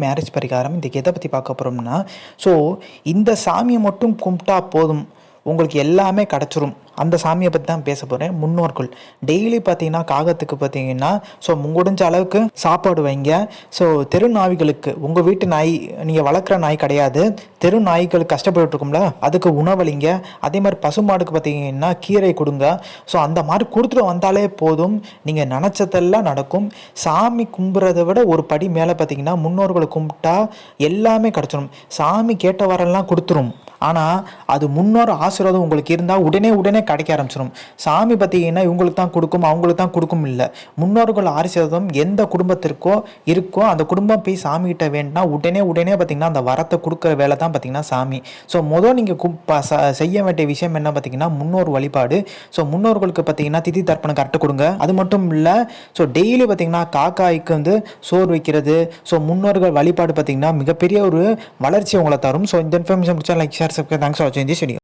Marriage பரிகாரம் இதுக்கு எதை பற்றி பார்க்க போகிறோம்னா, ஸோ இந்த சாமியை மட்டும் கும்பிட்டா போதும், உங்களுக்கு எல்லாமே கிடச்சிரும். அந்த சாமியை பற்றி தான் பேச போகிறேன். முன்னோர்கள் டெய்லி பார்த்தீங்கன்னா காகத்துக்கு பார்த்தீங்கன்னா முடிஞ்ச அளவுக்கு சாப்பாடு வைங்க. ஸோ தெரு நாய்களுக்கு, உங்கள் வீட்டு நாய் நீங்கள் வளர்க்குற நாய் கிடையாது, தெரு நாய்களுக்கு கஷ்டப்பட்டுருக்கும்ல, அதுக்கு உணவளிங்க. அதே மாதிரி பசுமாடுக்கு பார்த்தீங்கன்னா கீரை கொடுங்க. ஸோ அந்த மாதிரி கொடுத்துட்டு வந்தாலே போதும், நீங்கள் நினச்சதெல்லாம் நடக்கும். சாமி கும்பிட்றத விட ஒரு படி மேலே பார்த்தீங்கன்னா முன்னோர்களை கும்பிட்டா எல்லாமே கிடச்சிடும். சாமி கேட்ட வரலாம் கொடுத்துரும். ஆனால் அது முன்னோர் ஆசீர்வாதம் உங்களுக்கு இருந்தால் உடனே கிடைக்க ஆரம்பிச்சிடும். சாமி பார்த்தீங்கன்னா இவங்களுக்கு தான் கொடுக்கும், அவங்களுக்கு தான் கொடுக்கும் இல்லை. முன்னோர்கள் ஆசீர்வாதம் எந்த குடும்பத்திற்கோ இருக்கோ அந்த குடும்பம் போய் சாமிகிட்ட வேணும்னா உடனே பார்த்தீங்கன்னா அந்த வரத்தை கொடுக்குற வேலை தான் பார்த்தீங்கன்னா சாமி. ஸோ நீங்கள் செய்ய வேண்டிய விஷயம் என்ன பார்த்தீங்கன்னா முன்னோர் வழிபாடு. ஸோ முன்னோர்களுக்கு பார்த்தீங்கன்னா திதி தர்ப்பணம் கரெக்டாக கொடுங்க. அது மட்டும் இல்லை, ஸோ டெய்லி பார்த்தீங்கன்னா காக்காய்க்கு சோறு வைக்கிறது. ஸோ முன்னோர்கள் வழிபாடு பார்த்தீங்கன்னா மிகப்பெரிய ஒரு வளர்ச்சி உங்களை தரும். ஸோ இந்த இன்ஃபர்மேஷன் பிடிச்சா like share subscribe. Thanks for வாட்சிங் திஸ் வீடியோ.